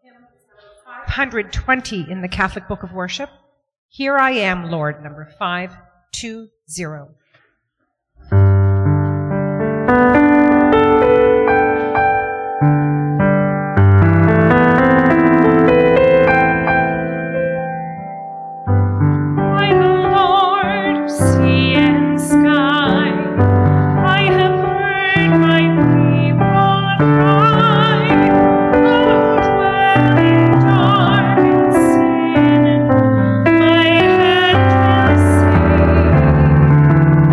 Hymn 520 in the Catholic Book of Worship. Here I Am, Lord, number 520. I had to say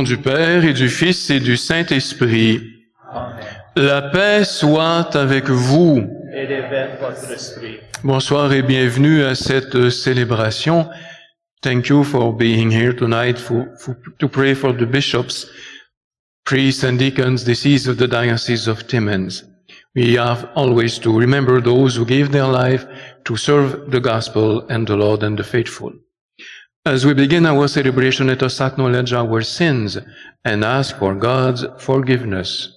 du Père et du Fils et du Saint-Esprit. Amen. La paix soit avec vous. Et avec votre esprit. Bonsoir et bienvenue à cette célébration. Thank you for being here tonight to pray for the bishops, priests and deacons, deceased of the Diocese of Timmins. We have always to remember those who gave their life to serve the gospel and the Lord and the faithful. As we begin our celebration, let us acknowledge our sins and ask for God's forgiveness.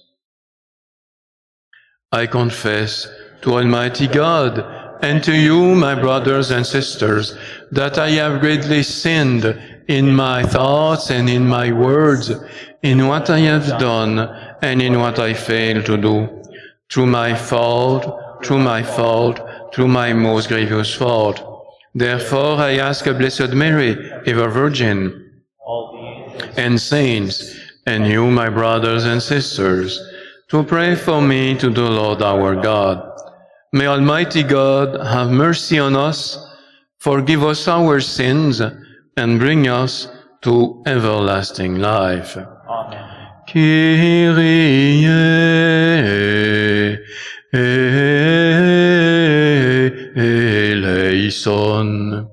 I confess to Almighty God and to you, my brothers and sisters, that I have greatly sinned in my thoughts and in my words, in what I have done and in what I failed to do, through my most grievous fault. Therefore, I ask Blessed Mary, ever Virgin, All the angels. and saints, and you, my brothers and sisters, to pray for me to the Lord our God. May Almighty God have mercy on us, forgive us our sins, and bring us to everlasting life. Amen. Kyrie eleison.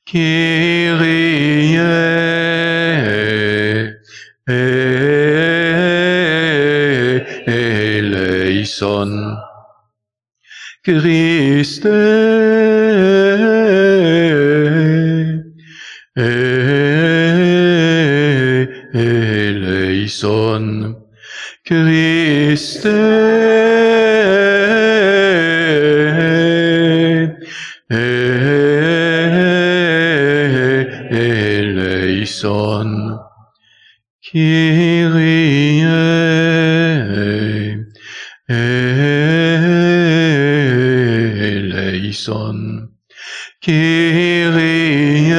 Kyrie eleison. Christe eleison. Christe eleison. Kyrie eleison. Kyrie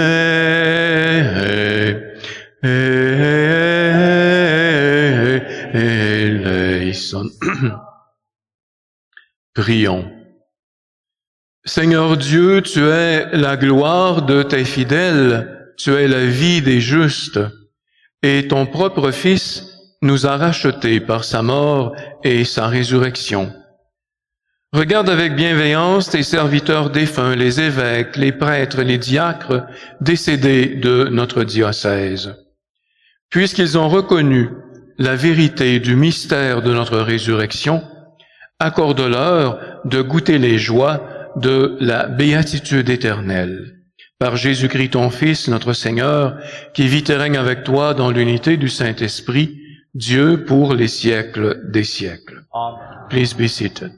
eleison. Prions. Seigneur Dieu, tu es la gloire de tes fidèles, tu es la vie des justes, et ton propre Fils nous a rachetés par sa mort et sa résurrection. Regarde avec bienveillance tes serviteurs défunts, les évêques, les prêtres, les diacres, décédés de notre diocèse. Puisqu'ils ont reconnu la vérité du mystère de notre résurrection, accorde-leur de goûter les joies de la béatitude éternelle. Par Jésus-Christ ton Fils, notre Seigneur, qui vit et règne avec toi dans l'unité du Saint-Esprit, Dieu pour les siècles des siècles. Amen. Please be seated.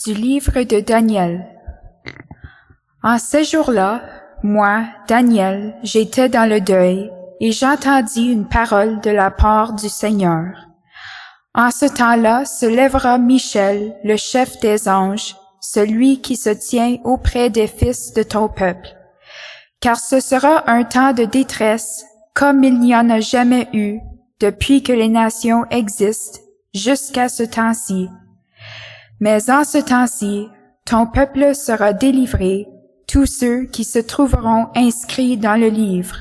Du livre de Daniel. En ce jour-là, moi, Daniel, j'étais dans le deuil, et j'entendis une parole de la part du Seigneur. En ce temps-là se lèvera Michel, le chef des anges, celui qui se tient auprès des fils de ton peuple. Car ce sera un temps de détresse, comme il n'y en a jamais eu, depuis que les nations existent, jusqu'à ce temps-ci. Mais en ce temps-ci, ton peuple sera délivré, tous ceux qui se trouveront inscrits dans le livre.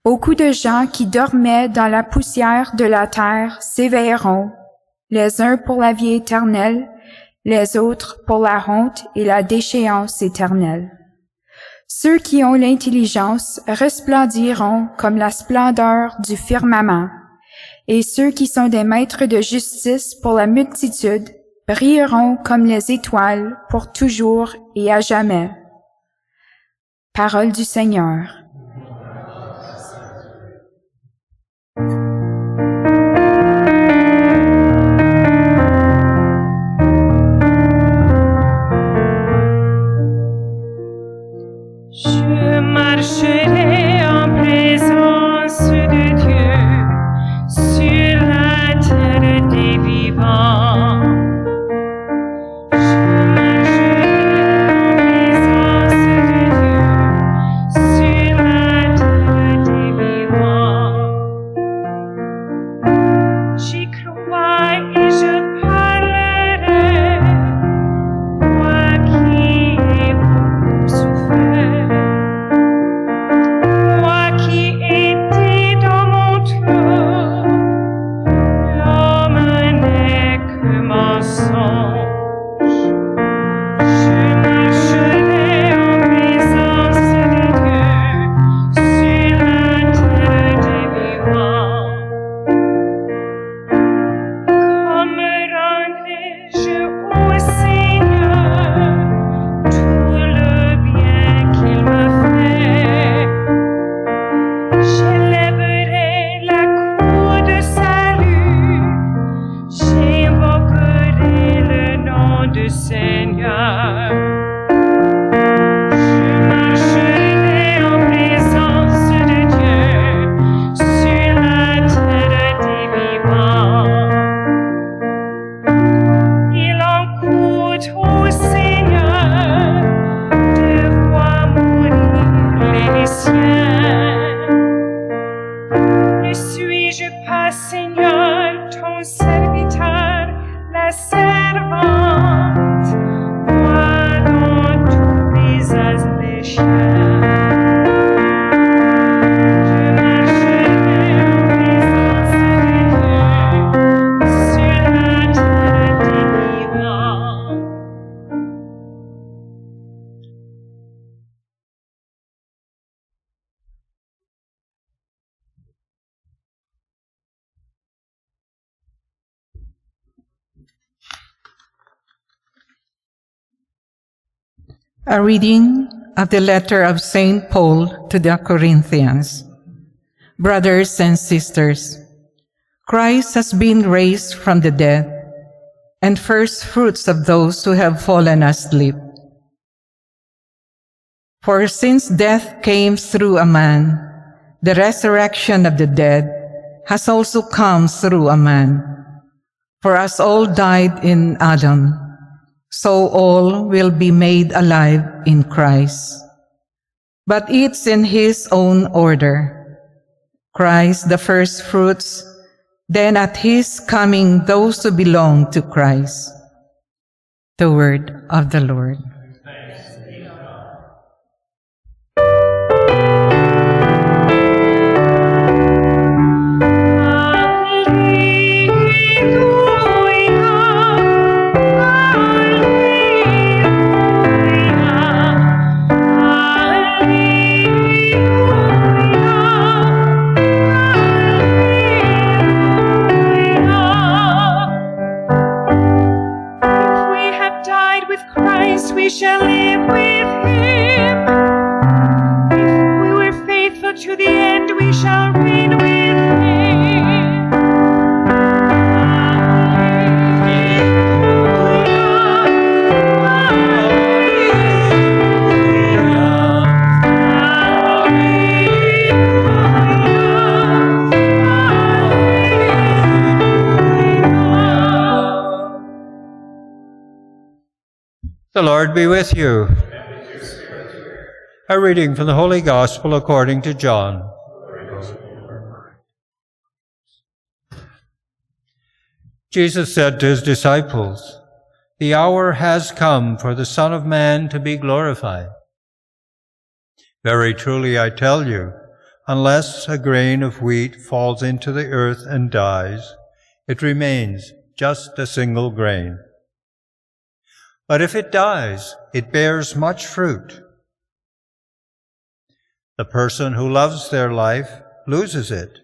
Beaucoup de gens qui dormaient dans la poussière de la terre s'éveilleront, les uns pour la vie éternelle, les autres pour la honte et la déchéance éternelle. Ceux qui ont l'intelligence resplendiront comme la splendeur du firmament, et ceux qui sont des maîtres de justice pour la multitude brilleront comme les étoiles pour toujours et à jamais. Parole du Seigneur. Je marcherai en présence de Dieu sur la terre des vivants. Je marcherai en présence de Dieu sur je passe, Seigneur, ton serviteur, la servante, moi dont tu brises les chaînes. Je marcherai en présence de Dieu sur la terre des vivants. A reading of the letter of St. Paul to the Corinthians. Brothers and sisters, Christ has been raised from the dead, and first fruits of those who have fallen asleep. For since death came through a man, the resurrection of the dead has also come through a man. For as all died in Adam, so all will be made alive in Christ. But it's in his own order. Christ the first fruits, then at his coming those who belong to Christ. The word of the Lord. We shall live with him. If we were faithful to the end, we shall reign with him. The Lord be with you. A reading from the Holy Gospel according to John. Jesus said to his disciples, "The hour has come for the Son of Man to be glorified. Very truly I tell you, unless a grain of wheat falls into the earth and dies, it remains just a single grain. But if it dies, it bears much fruit. The person who loves their life loses it,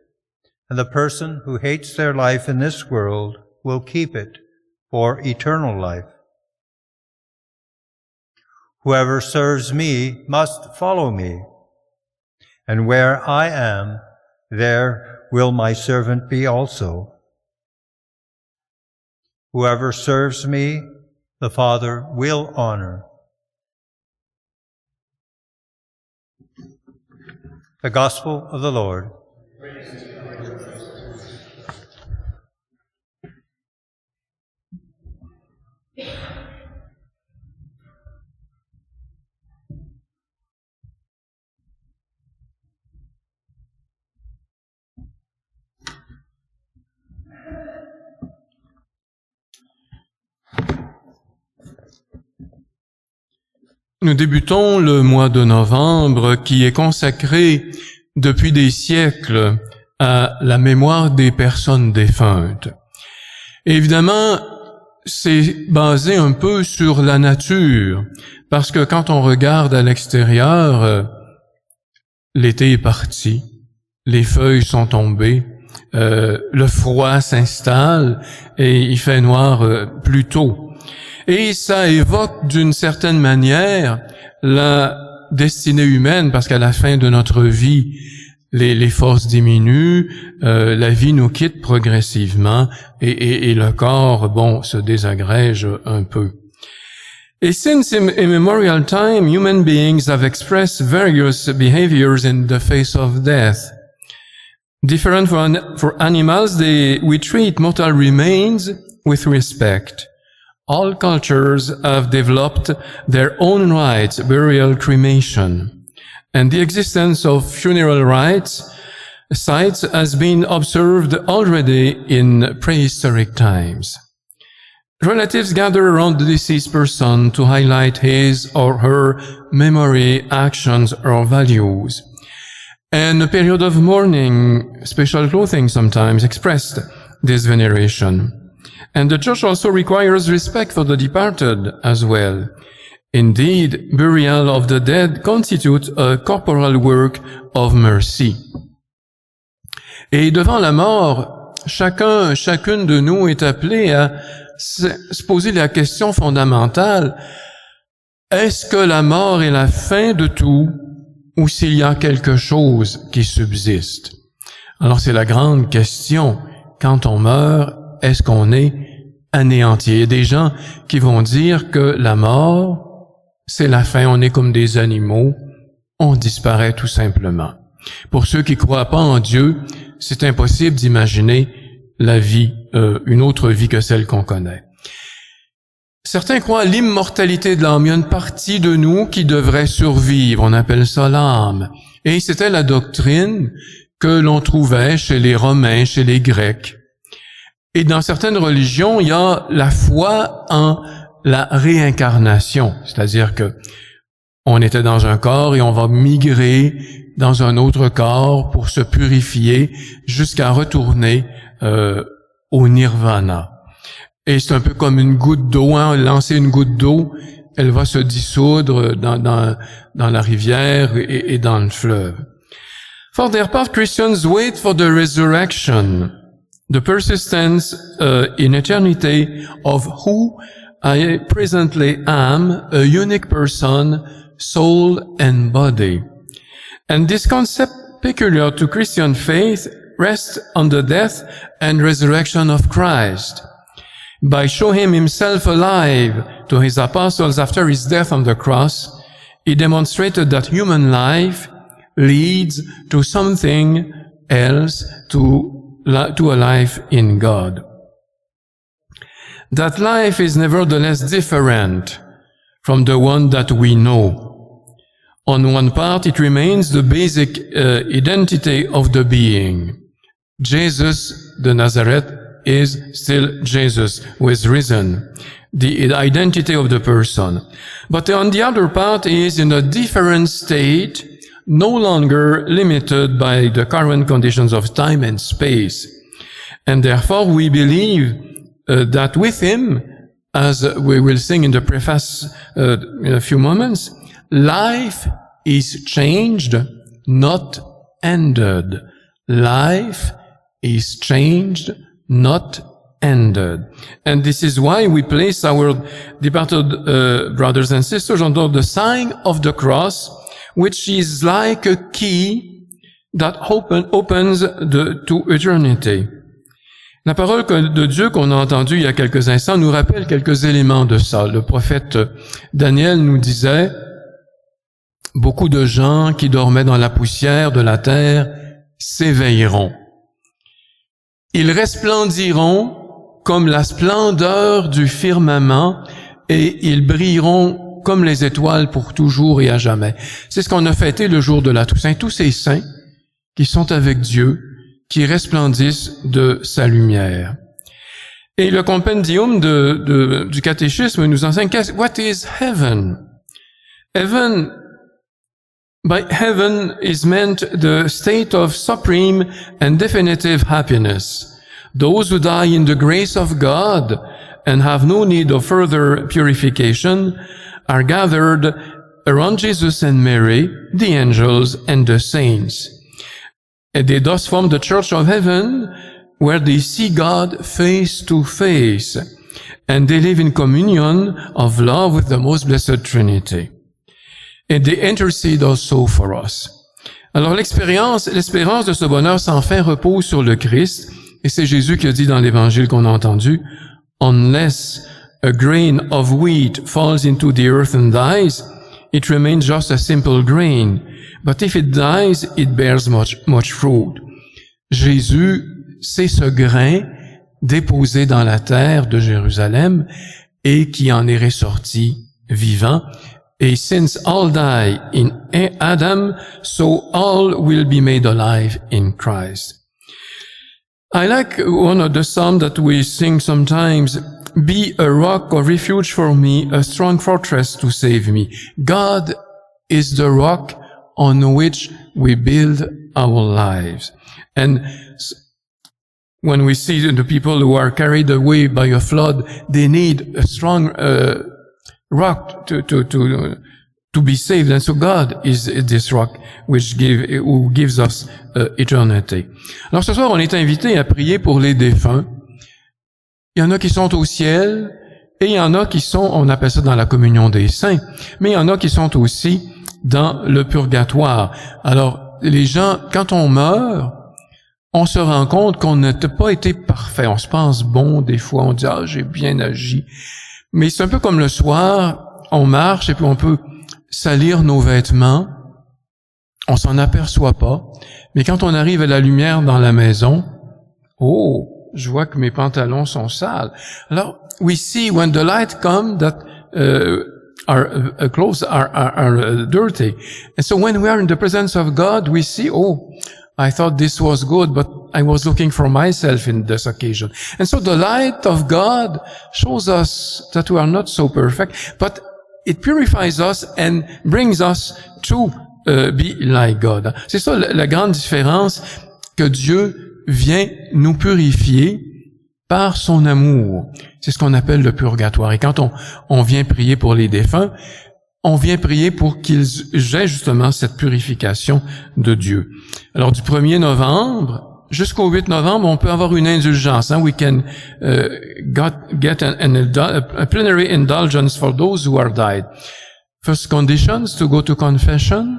and the person who hates their life in this world will keep it for eternal life. Whoever serves me must follow me, and where I am, there will my servant be also. Whoever serves me, the Father will honor." The Gospel of the Lord. Nous débutons le mois de novembre qui est consacré depuis des siècles à la mémoire des personnes défuntes. Et évidemment, c'est basé un peu sur la nature, parce que quand on regarde à l'extérieur, l'été est parti, les feuilles sont tombées, le froid s'installe et il fait noir plus tôt. Et ça évoque d'une certaine manière la destinée humaine, parce qu'à la fin de notre vie, les forces diminuent, la vie nous quitte progressivement et le corps, se désagrège un peu. Et since immemorial time, human beings have expressed various behaviors in the face of death. Different for animals, we treat mortal remains with respect. All cultures have developed their own rites, burial, cremation. And the existence of funeral rites sight has been observed already in prehistoric times. Relatives gather around the deceased person to highlight his or her memory, actions, or values. And a period of mourning, special clothing sometimes expressed this veneration. And the church also requires respect for the departed as well. Indeed, burial of the dead constitutes a corporal work of mercy. Et devant la mort, chacune de nous est appelé à se poser la question fondamentale, est-ce que la mort est la fin de tout ou s'il y a quelque chose qui subsiste? Alors c'est la grande question. Quand on meurt, est-ce qu'on est anéanti? Il y a des gens qui vont dire que la mort, c'est la fin, on est comme des animaux, on disparaît tout simplement. Pour ceux qui croient pas en Dieu, c'est impossible d'imaginer la vie, une autre vie que celle qu'on connaît. Certains croient à l'immortalité de l'âme. Il y a une partie de nous qui devrait survivre. On appelle ça l'âme. Et c'était la doctrine que l'on trouvait chez les Romains, chez les Grecs. Et dans certaines religions, il y a la foi en la réincarnation. C'est-à-dire que on était dans un corps et on va migrer dans un autre corps pour se purifier jusqu'à retourner au nirvana. Et c'est un peu comme une goutte d'eau, hein, lancer une goutte d'eau, elle va se dissoudre dans la rivière et dans le fleuve. For their part, Christians wait for the resurrection, the persistence in eternity of who I presently am, a unique person, soul and body. And this concept peculiar to Christian faith rests on the death and resurrection of Christ. By showing himself alive to his apostles after his death on the cross, he demonstrated that human life leads to something else, to a life in God. That life is nevertheless different from the one that we know. On one part, it remains the basic identity of the being. Jesus de Nazareth is still Jesus who is risen, the identity of the person. But on the other part, he is in a different state, no longer limited by the current conditions of time and space. And therefore, we believe that with him, as we will sing in the preface in a few moments, life is changed, not ended. Life is changed, not ended. And this is why we place our departed brothers and sisters under the sign of the cross, which is like a key that opens to eternity. La parole de Dieu qu'on a entendue il y a quelques instants nous rappelle quelques éléments de ça. Le prophète Daniel nous disait, beaucoup de gens qui dormaient dans la poussière de la terre s'éveilleront. Ils resplendiront comme la splendeur du firmament et ils brilleront comme les étoiles pour toujours et à jamais. C'est ce qu'on a fêté le jour de la Toussaint. Tous ces saints qui sont avec Dieu, qui resplendissent de sa lumière. Et le compendium du catéchisme nous enseigne what is heaven? Heaven, by heaven is meant the state of supreme and definitive happiness. Those who die in the grace of God and have no need of further purification are gathered around Jesus and Mary, the angels and the saints. And they thus form the Church of Heaven, where they see God face to face, and they live in communion of love with the most blessed Trinity. And they intercede also for us. Alors l'espérance de ce bonheur sans fin repose sur le Christ, et c'est Jésus qui a dit dans l'évangile qu'on a entendu, unless a grain of wheat falls into the earth and dies, it remains just a simple grain. But if it dies, it bears much fruit. Jésus, c'est ce grain déposé dans la terre de Jérusalem et qui en est ressorti vivant. And since all die in Adam, so all will be made alive in Christ. I like one of the psalms that we sing sometimes, be a rock of refuge for me, a strong fortress to save me. God is the rock on which we build our lives. And when we see the people who are carried away by a flood, they need a strong rock to be saved. And so God is this rock who gives us eternity. Alors ce soir, on est invité à prier pour les défunts. Il y en a qui sont au ciel et il y en a qui sont, on appelle ça dans la communion des saints, mais il y en a qui sont aussi dans le purgatoire. Alors, les gens, quand on meurt, on se rend compte qu'on n'a pas été parfait. On se pense bon, des fois, on dit « Ah, j'ai bien agi ». Mais c'est un peu comme le soir, on marche et puis on peut salir nos vêtements. On s'en aperçoit pas. Mais quand on arrive à la lumière dans la maison, oh, je vois que mes pantalons sont sales. Alors, we see when the light comes that our clothes are dirty. And so when we are in the presence of God, we see, oh, I thought this was good, but I was looking for myself in this occasion. And so the light of God shows us that we are not so perfect, but it purifies us and brings us to be like God. C'est ça la grande différence, que Dieu vient nous purifier par son amour. C'est ce qu'on appelle le purgatoire. Et quand on vient prier pour les défunts, on vient prier pour qu'ils aient justement cette purification de Dieu. Alors du 1er novembre jusqu'au 8 novembre, on peut avoir une indulgence. We can get a plenary indulgence for those who are died. First conditions, to go to confession,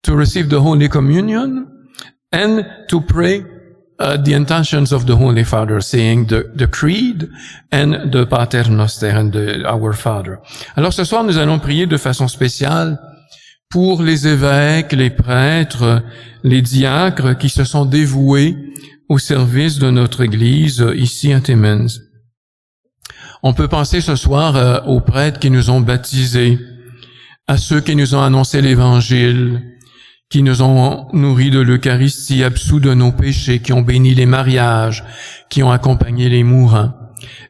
to receive the Holy Communion, and to pray the intentions of the Holy Father, saying the Creed and the Pater Noster and Our Father. Alors ce soir, nous allons prier de façon spéciale pour les évêques, les prêtres, les diacres qui se sont dévoués au service de notre Église ici à Timmins. On peut penser ce soir aux prêtres qui nous ont baptisés, à ceux qui nous ont annoncé l'Évangile, qui nous ont nourris de l'Eucharistie, absous de nos péchés, qui ont béni les mariages, qui ont accompagné les mourants.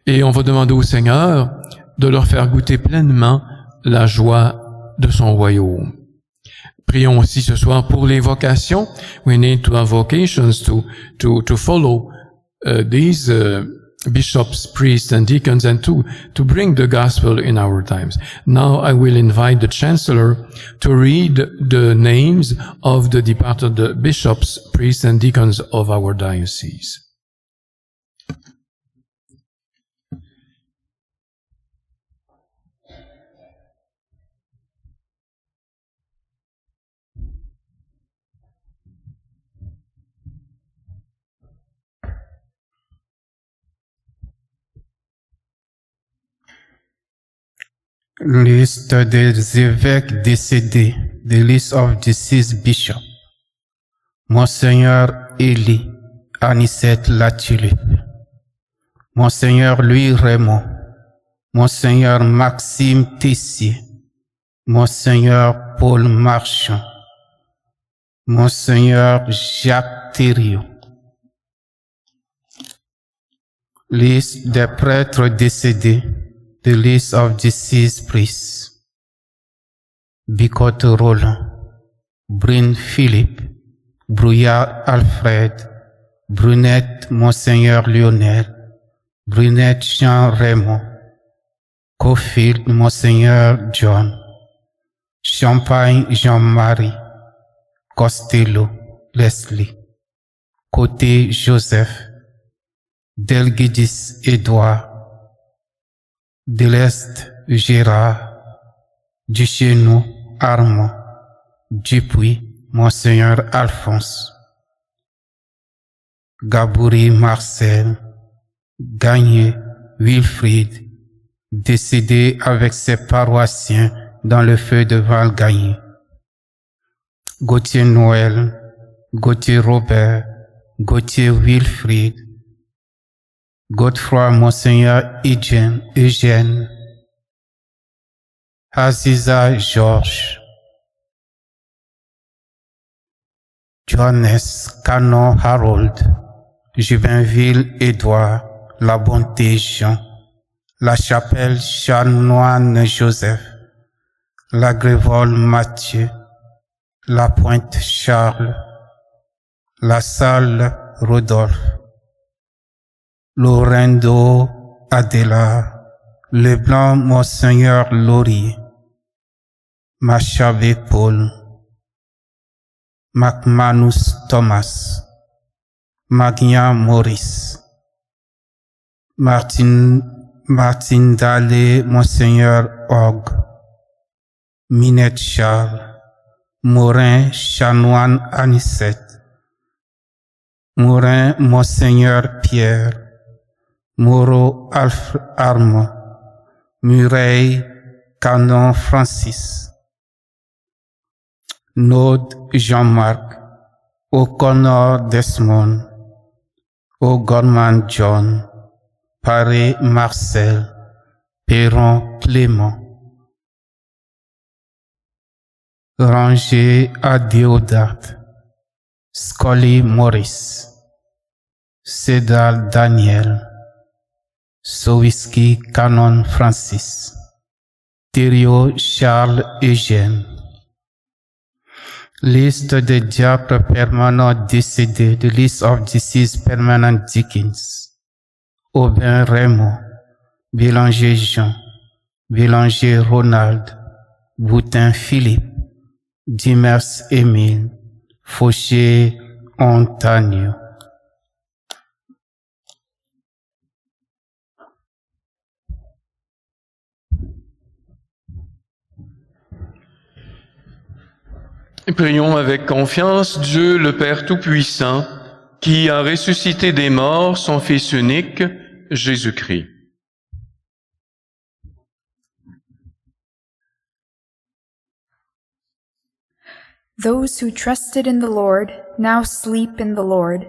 Et on va demander au Seigneur de leur faire goûter pleinement la joie de son royaume. Prions aussi ce soir pour les vocations. We need to have vocations to follow these bishops, priests, and deacons, and to bring the gospel in our times. Now I will invite the Chancellor to read the names of the departed bishops, priests, and deacons of our diocese. Liste des évêques décédés, the list of deceased bishops. Monseigneur Élie Anicette Latulippe, Monseigneur Louis Raymond, Monseigneur Maxime Tessier, Monseigneur Paul Marchand, Monseigneur Jacques Thériault. Liste des prêtres décédés, the list of deceased priests. Bicotte Roland, Brune Philippe, Brouillard Alfred, Brunette Monseigneur Lionel, Brunette Jean Raymond, Cofield Monseigneur John, Champagne Jean-Marie, Costello Leslie, Côté Joseph, Delguidis Édouard, Deleste Gérard, Duchesneau Armand, Dupuis Monseigneur Alphonse, Gabouri Marcel, Gagné Wilfried, décédé avec ses paroissiens dans le feu de Val-Gagné, Gauthier Noël, Gauthier Robert, Gauthier Wilfried, Godefroy Monseigneur Eugène, Aziza Georges, Johannes Canon Harold, Jubainville Édouard, La Bonté Jean, La Chapelle Chanoine Joseph, La Grévole Mathieu, La Pointe Charles, La Salle Rodolphe, Lorendo Adela, Leblanc Monseigneur Laurier, Machabe Paul, McManus Thomas, Magna Maurice, Martin Dallé Monseigneur Og, Minette Charles, Morin Chanoine Anicette, Morin Monseigneur Pierre, Moreau Armand, Murray Canon Francis, Nod Jean-Marc, O'Connor Desmond, O'Gorman John, Paré Marcel, Perron Clément, Ranger Adéodat, Scully Maurice, Cédal Daniel, Sowiski Canon Francis, Thériault Charles Eugène. Liste des diacres permanents décédés, the list of deceased permanent deacons. Aubin Raymond, Bélanger Jean, Bélanger Ronald, Boutin Philippe, Dimers Émile, Fauché Antonio. Prions avec confiance Dieu le Père Tout-Puissant, qui a ressuscité des morts son Fils unique, Jésus-Christ. Those who trusted in the Lord now sleep in the Lord.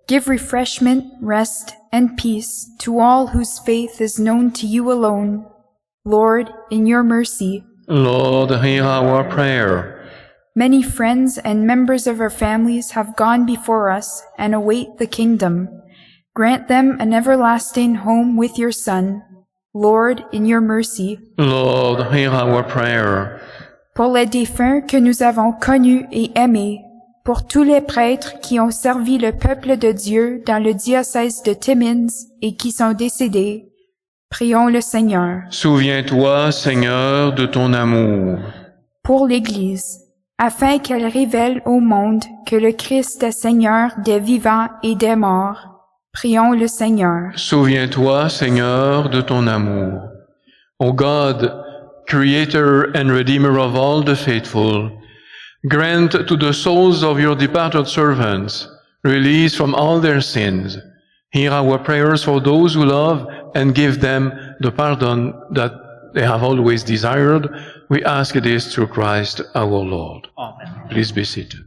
Give refreshment, rest, and peace to all whose faith is known to you alone. Lord, in your mercy, Lord, hear our prayer. many friends and members of our families have gone before us and await the kingdom. Grant them an everlasting home with your Son. Lord, in your mercy, Lord, hear our prayer. pour les défunts que nous avons connus et aimés, pour tous les prêtres qui ont servi le peuple de Dieu dans le diocèse de Timmins et qui sont décédés, prions le Seigneur. Souviens-toi, Seigneur, de ton amour. Pour l'Église, afin qu'elle révèle au monde que le Christ est Seigneur des vivants et des morts, prions le Seigneur. Souviens-toi, Seigneur, de ton amour. O God, Creator and Redeemer of all the faithful, grant to the souls of your departed servants release from all their sins. Hear our prayers for those who love and give them the pardon that they have always desired. We ask this through Christ our Lord. Amen. Please be seated.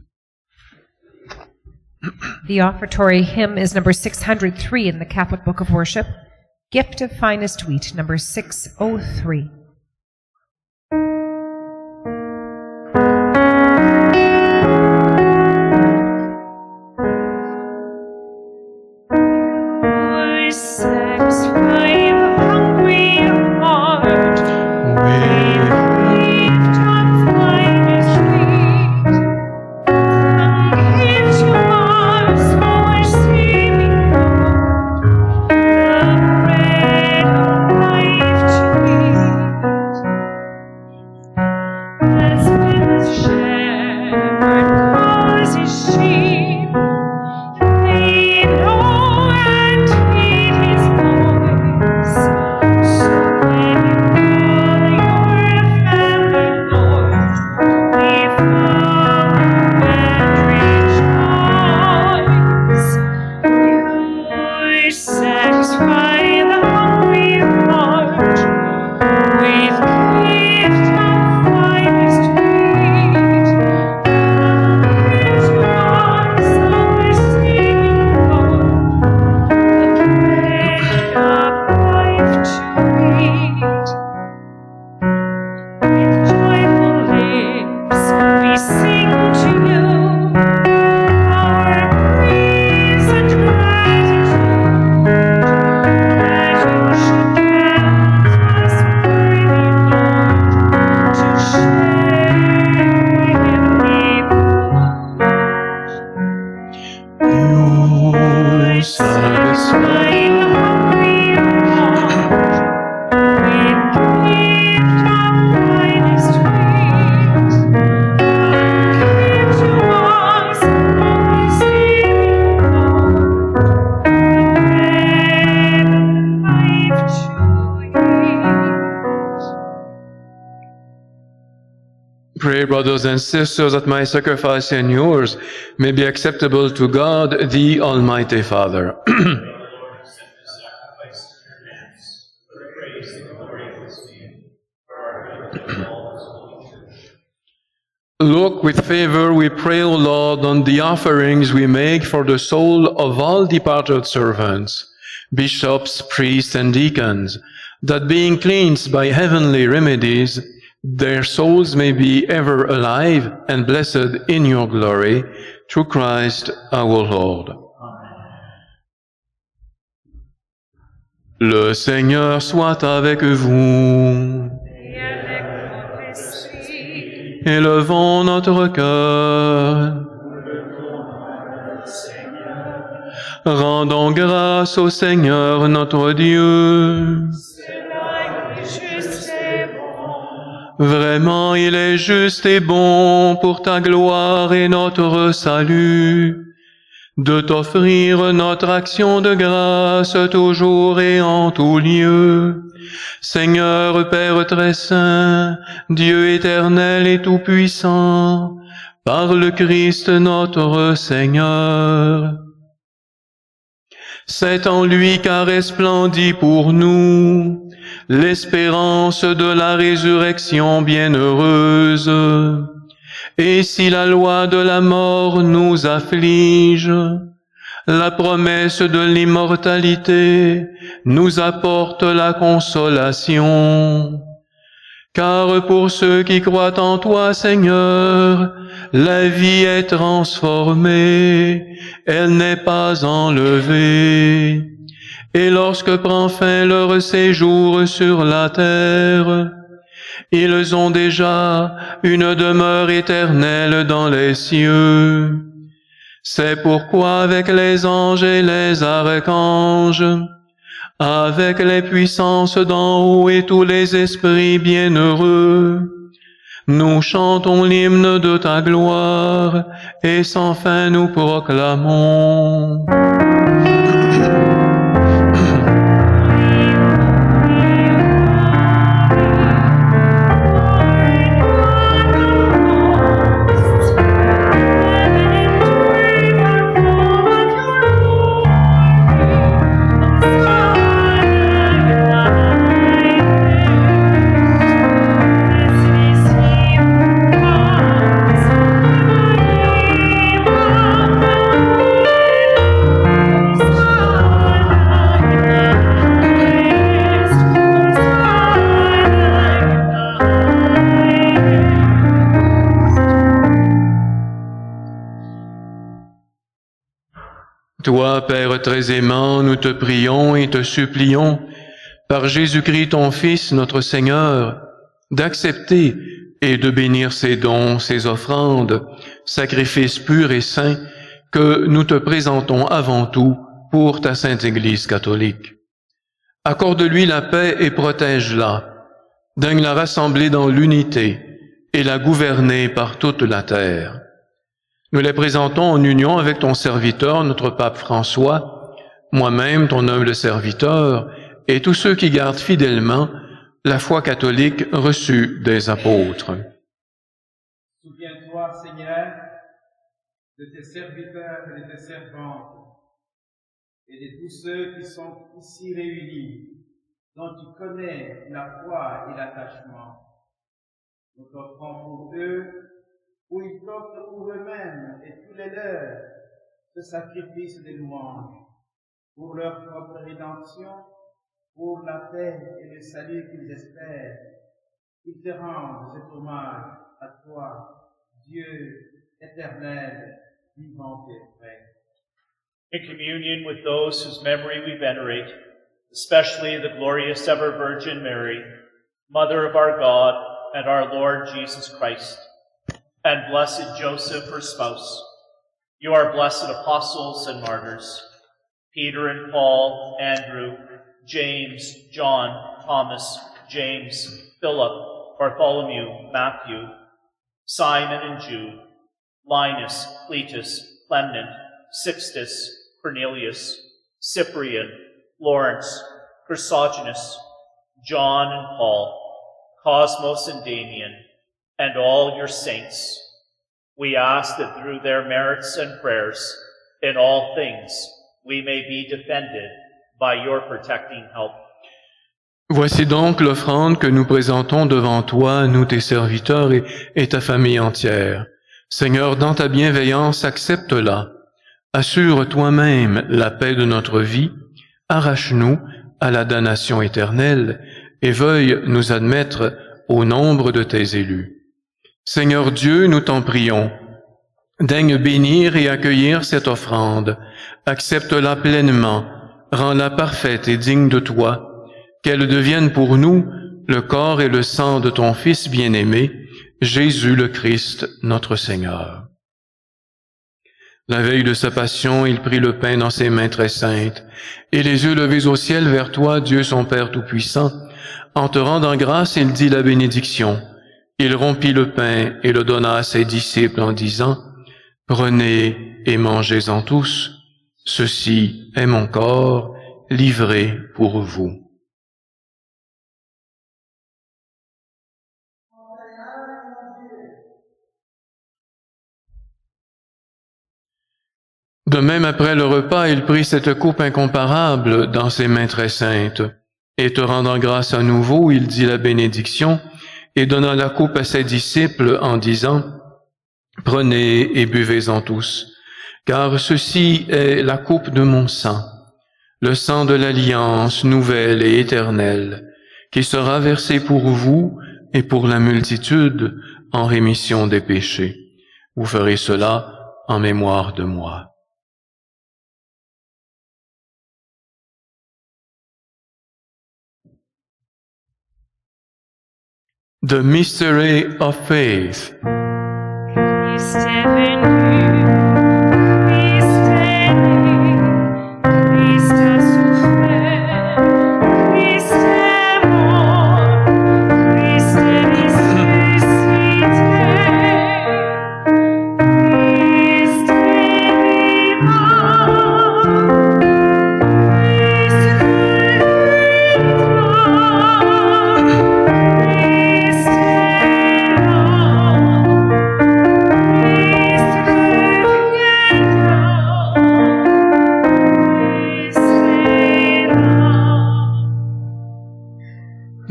The offertory hymn is number 603 in the Catholic Book of Worship. Gift of Finest Wheat, number 603. Sheep, they know and feed his boy. satisfy. Pray, brothers and sisters, that my sacrifice and yours may be acceptable to God, the Almighty Father. Look with favor, we pray, O Lord, on the offerings we make for the soul of all departed servants, bishops, priests, and deacons, that being cleansed by heavenly remedies, their souls may be ever alive and blessed in your glory, through Christ our Lord. Le Seigneur soit avec vous. Élevons notre cœur. Rendons grâce au Seigneur notre Dieu. Vraiment, il est juste et bon pour ta gloire et notre salut, de t'offrir notre action de grâce toujours et en tout lieu. Seigneur Père très saint, Dieu éternel et tout-puissant, par le Christ notre Seigneur. C'est en lui qu'a resplendi pour nous l'espérance de la résurrection bienheureuse. Et si la loi de la mort nous afflige, la promesse de l'immortalité nous apporte la consolation. Car pour ceux qui croient en toi, Seigneur, la vie est transformée, elle n'est pas enlevée. Et lorsque prend fin leur séjour sur la terre, ils ont déjà une demeure éternelle dans les cieux. C'est pourquoi avec les anges et les archanges, avec les puissances d'en haut et tous les esprits bienheureux, nous chantons l'hymne de ta gloire et sans fin nous proclamons. Toi, Père très aimant, nous te prions et te supplions, par Jésus-Christ ton Fils, notre Seigneur, d'accepter et de bénir ces dons, ces offrandes, sacrifices purs et saints que nous te présentons avant tout pour ta Sainte Église catholique. Accorde-lui la paix et protège-la, daigne la rassembler dans l'unité et la gouverner par toute la terre. Nous les présentons en union avec ton serviteur, notre pape François, moi-même, ton humble serviteur, et tous ceux qui gardent fidèlement la foi catholique reçue des apôtres. Souviens-toi, Seigneur, de tes serviteurs et de tes servantes, et de tous ceux qui sont ici réunis, dont tu connais la foi et l'attachement. Nous t'offrons pour eux, où ils t'offrent pour eux-mêmes et tous les leurs, ce sacrifice de louange, pour leur propre rédemption, pour la paix et le salut qu'ils espèrent. Ils te rendent cet hommage à toi, Dieu éternel, vivant et vrai. In communion with those whose memory we venerate, especially the glorious ever Virgin Mary, Mother of our God and our Lord Jesus Christ, and blessed Joseph, her spouse, you are blessed apostles and martyrs, Peter and Paul, Andrew, James, John, Thomas, James, Philip, Bartholomew, Matthew, Simon and Jude, Linus, Cletus, Clement, Sixtus, Cornelius, Cyprian, Lawrence, Chrysogonus, John and Paul, Cosmos and Damian, and all your saints. We ask that through their merits and prayers, in all things, we may be defended by your protecting help. Voici donc l'offrande que nous présentons devant toi, nous tes serviteurs et ta famille entière. Seigneur, dans ta bienveillance, accepte-la. Assure toi-même la paix de notre vie, arrache-nous à la damnation éternelle et veuille nous admettre au nombre de tes élus. Seigneur Dieu, nous t'en prions, daigne bénir et accueillir cette offrande, accepte-la pleinement, rends-la parfaite et digne de toi, qu'elle devienne pour nous le corps et le sang de ton Fils bien-aimé, Jésus le Christ, notre Seigneur. La veille de sa passion, il prit le pain dans ses mains très saintes, et les yeux levés au ciel vers toi, Dieu son Père Tout-Puissant, en te rendant grâce, il dit la bénédiction. Il rompit le pain et le donna à ses disciples en disant, « Prenez et mangez-en tous, ceci est mon corps livré pour vous. » De même, après le repas, il prit cette coupe incomparable dans ses mains très saintes, et te rendant grâce à nouveau, il dit la bénédiction, et donna la coupe à ses disciples en disant, « Prenez et buvez-en tous, car ceci est la coupe de mon sang, le sang de l'alliance nouvelle et éternelle, qui sera versé pour vous et pour la multitude en rémission des péchés. Vous ferez cela en mémoire de moi. » The mystery of faith. Christ est venu, Christ est né, Christ a souffert, Christ est mort, Christ est ressuscité, Christ est vivant, Christ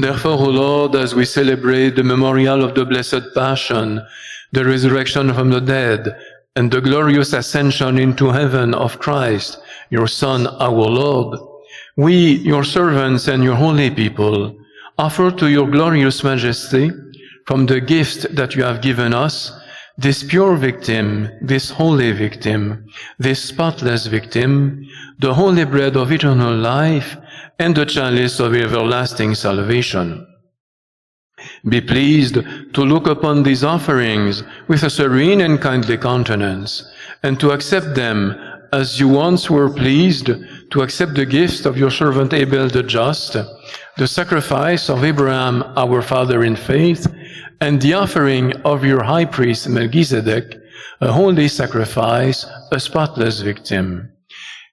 Therefore, O Lord, as we celebrate the memorial of the Blessed Passion, the resurrection from the dead, and the glorious ascension into heaven of Christ, your Son, our Lord, we, your servants and your holy people, offer to your glorious majesty, from the gift that you have given us, this pure victim, this holy victim, this spotless victim, the holy bread of eternal life, and the chalice of everlasting salvation. Be pleased to look upon these offerings with a serene and kindly countenance, and to accept them as you once were pleased to accept the gift of your servant Abel the just, the sacrifice of Abraham our father in faith, and the offering of your high priest Melchizedek, a holy sacrifice, a spotless victim.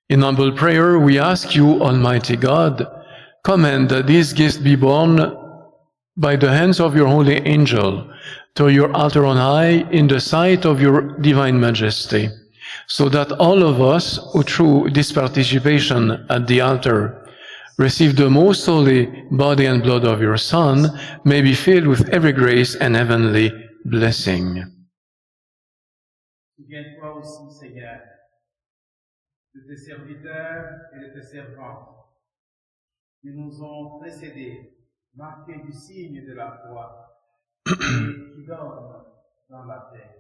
In humble prayer, we ask you, Almighty God, command that these gifts be borne by the hands of your holy angel to your altar on high in the sight of your divine majesty, so that all of us who through this participation at the altar receive the most holy body and blood of your Son may be filled with every grace and heavenly blessing. Souviens-toi aussi, Seigneur, de tes serviteurs et de tes servantes qui nous ont précédés, marqués du signe de la croix et qui dorment dans la paix.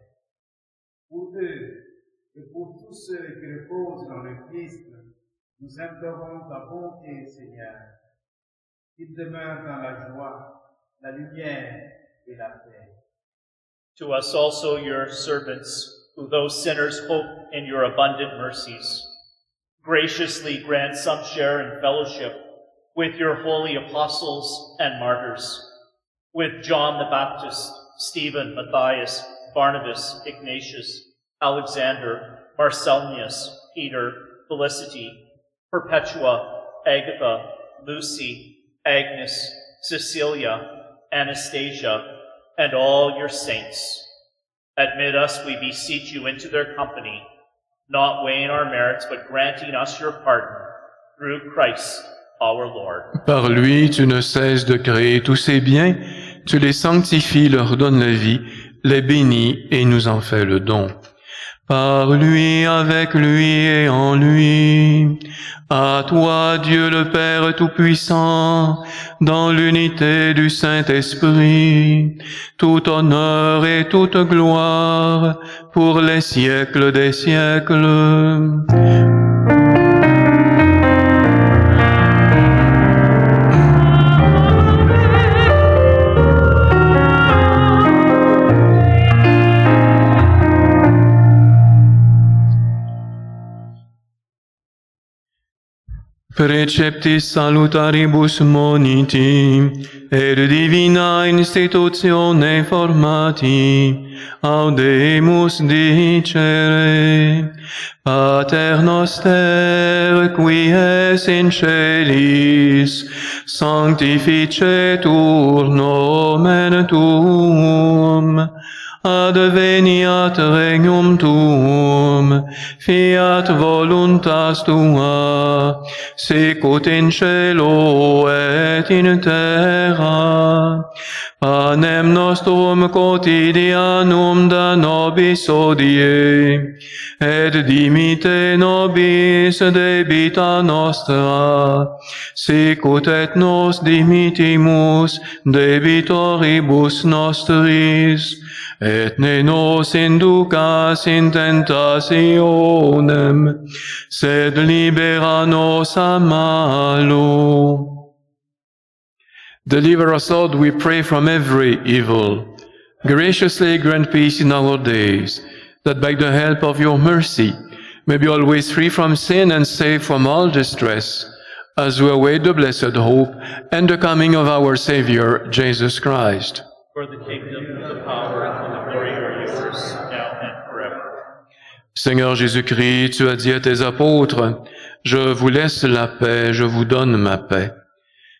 Pour eux et pour tous ceux qui reposent dans le Christ, nous implorons ta bonté, Seigneur, qu'ils demeurent dans la joie, la lumière et la paix. To us also, your servants, who though sinners hope in your abundant mercies, graciously grant some share in fellowship with your holy apostles and martyrs, with John the Baptist, Stephen, Matthias, Barnabas, Ignatius, Alexander, Marcellius, Peter, Felicity, Perpetua, Agatha, Lucy, Agnes, Cecilia, Anastasia, and all your saints. Admit us, we beseech you, into their company, not weighing our merits, but granting us your pardon, through Christ our Lord. Par lui, tu ne cesses de créer tous ces biens, tu les sanctifies, leur donnes la vie, les bénis et nous en fais le don. Par lui, avec lui et en lui, à toi, Dieu le Père Tout-Puissant, dans l'unité du Saint-Esprit, tout honneur et toute gloire pour les siècles des siècles. Preceptis salutaribus moniti, et divina institutione formati, audemus dicere, Pater noster, qui es in celis, sanctificetur nomen tuum, adveniat regnum tuum, fiat voluntas tua, sicut in cielo et in terra. Panem nostrum quotidianum da nobis hodie, et dimite nobis debita nostra, sicut et nos dimitimus debitoribus nostris, et ne nos inducas in tentationem, sed libera nos a malo. Deliver us, Lord, we pray, from every evil. Graciously grant peace in our days, that by the help of your mercy may be always free from sin and safe from all distress, as we await the blessed hope and the coming of our Savior, Jesus Christ. For the kingdom, the power, and the glory are yours, now and forever. Seigneur Jésus-Christ, tu as dit à tes apôtres, « Je vous laisse la paix, je vous donne ma paix. »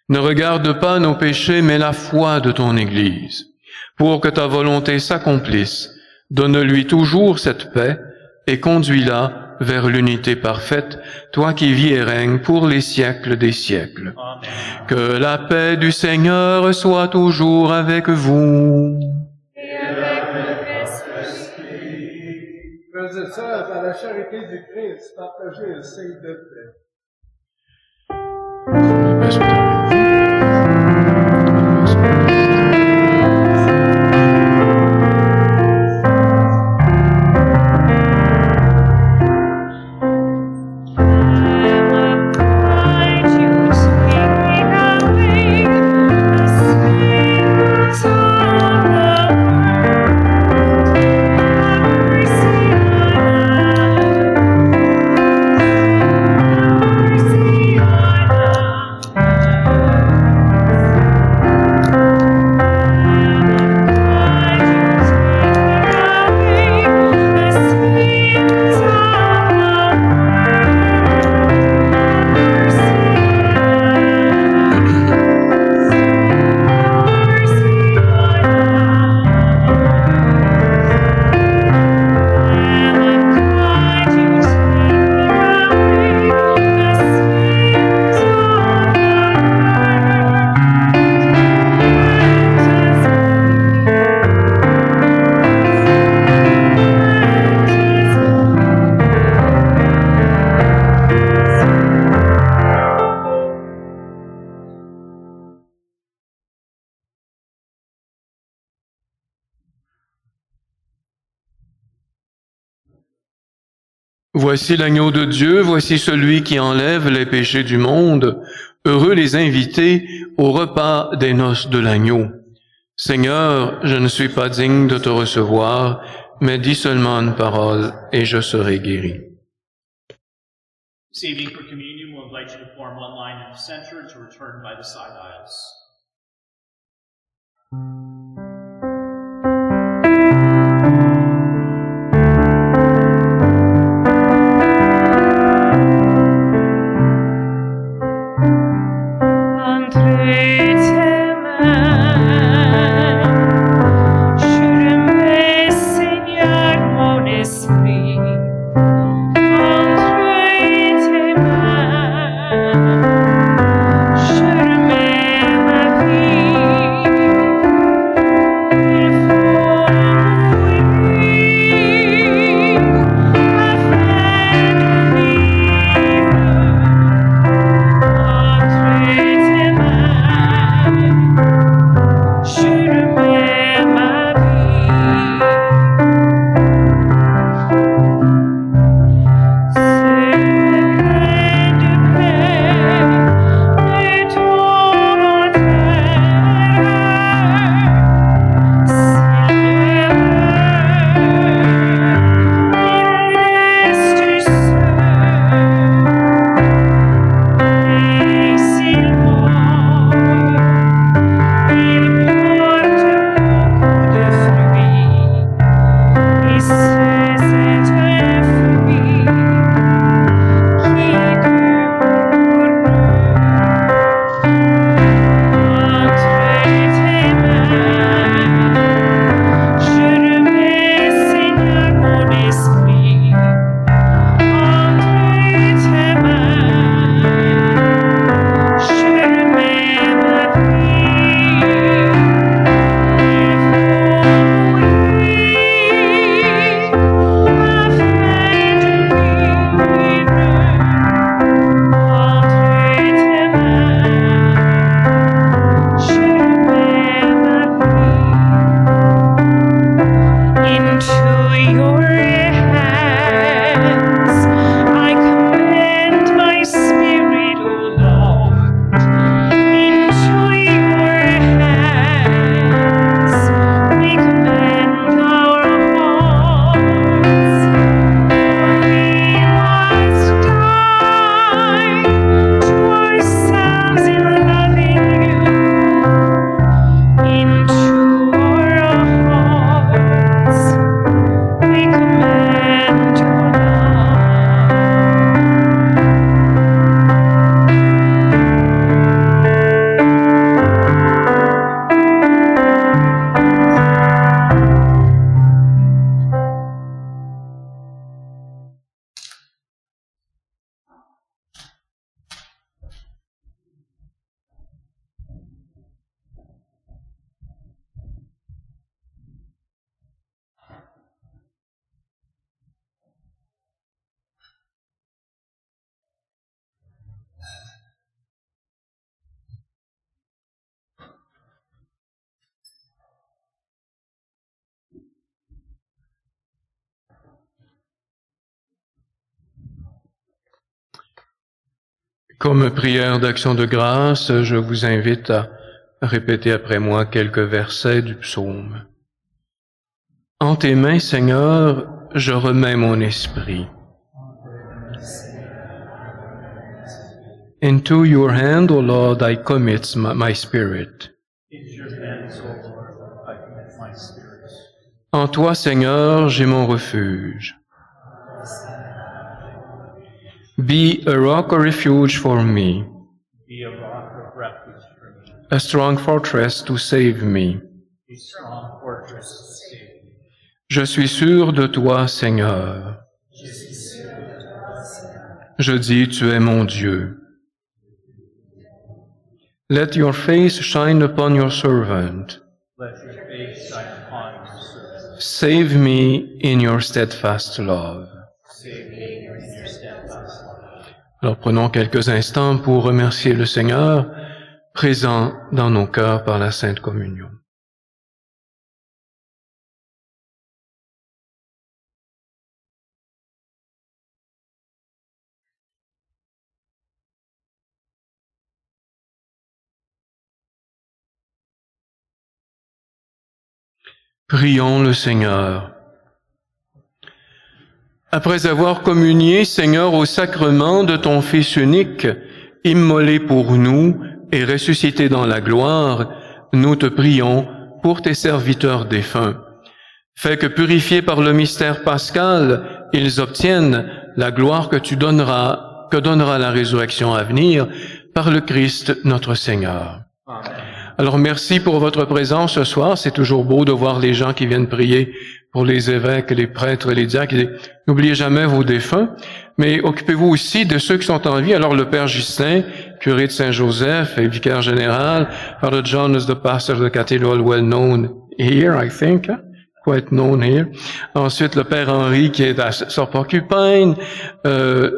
Ne regarde pas nos péchés, mais la foi de ton Église. Pour que ta volonté s'accomplisse, donne-lui toujours cette paix et conduis-la vers l'unité parfaite, toi qui vis et règnes pour les siècles des siècles. Amen. Que la paix du Seigneur soit toujours avec vous. Et avec votre esprit. Frères et sœurs, à la charité du Christ, partagez un signe de paix. La paix soit avec vous. Voici l'agneau de Dieu, voici celui qui enlève les péchés du monde. Heureux les invités au repas des noces de l'agneau. Seigneur, je ne suis pas digne de te recevoir, mais dis seulement une parole et je serai guéri. Receiving for communion, we'll invite you to form one line in the center and to return by the side aisles. Comme prière d'action de grâce, je vous invite à répéter après moi quelques versets du psaume. En tes mains, Seigneur, je remets mon esprit. Into your hand, O Lord, I commit my spirit. En toi, Seigneur, j'ai mon refuge. Be a rock of refuge for me, Be a rock of refuge for me, a strong fortress to save me. a strong fortress to save me. Je suis sûr de toi, Seigneur. Je dis, tu es mon Dieu. Let your face shine upon your servant. Let your face shine upon your servant. Save me in your steadfast love. Save me in your steadfast love. Alors prenons quelques instants pour remercier le Seigneur, présent dans nos cœurs par la Sainte Communion. Prions le Seigneur. Après avoir communié, Seigneur, au sacrement de ton Fils unique, immolé pour nous et ressuscité dans la gloire, nous te prions pour tes serviteurs défunts. Fais que, purifiés par le mystère pascal, ils obtiennent la gloire que donnera la résurrection à venir par le Christ notre Seigneur. Amen. Alors merci pour votre présence ce soir. C'est toujours beau de voir les gens qui viennent prier pour les évêques, les prêtres, les diacres. N'oubliez jamais vos défunts, mais occupez-vous aussi de ceux qui sont en vie. Alors le Père Justin, curé de Saint-Joseph et vicaire général, Father John is the pastor of the cathedral, well known here, I think. Quite known here. Ensuite, le Père Henri, qui est à Sort-Porcupine,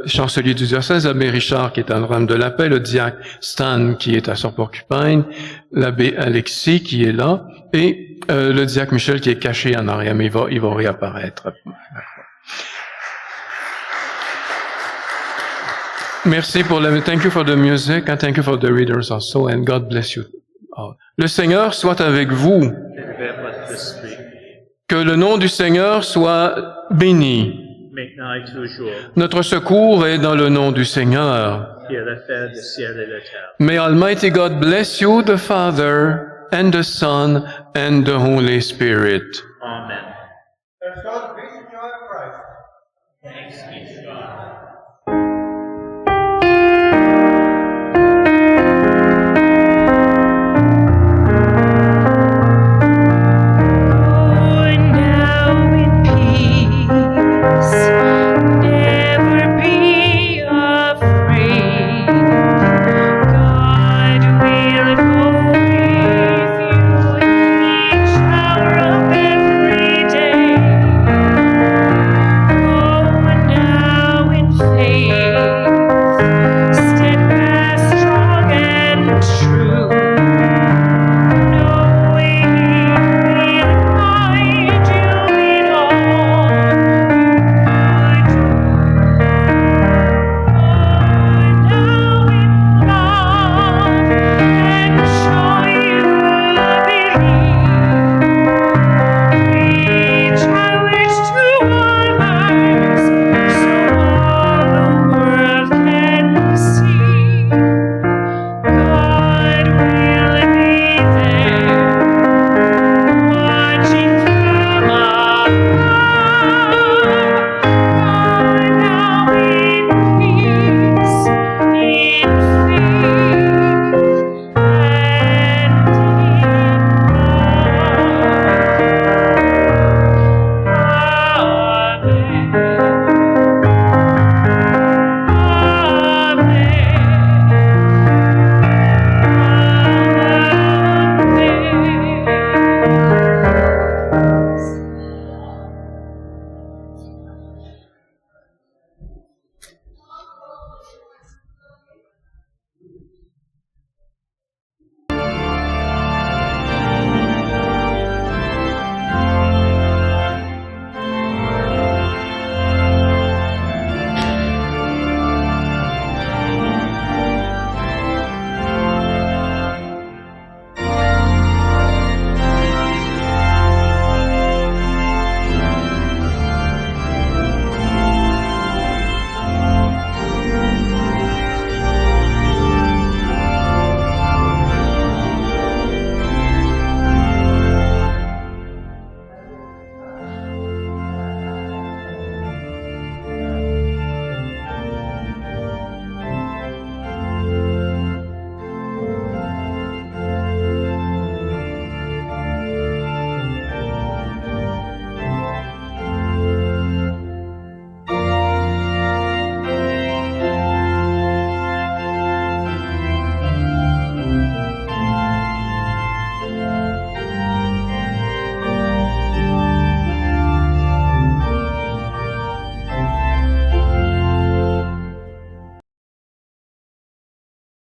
chancelier du diocèse, l'abbé Richard, qui est à Notre-Dame de la Paix, le diacre Stan, qui est à Sort-Porcupine, l'abbé Alexis, qui est là, et le diacre Michel, qui est caché en arrière, mais il va réapparaître. Merci pour thank you for the music, and thank you for the readers also, and God bless you all. Le Seigneur soit avec vous. Que le nom du Seigneur soit béni. Notre secours est dans le nom du Seigneur. May Almighty God bless you, the Father, and the Son, and the Holy Spirit. Amen.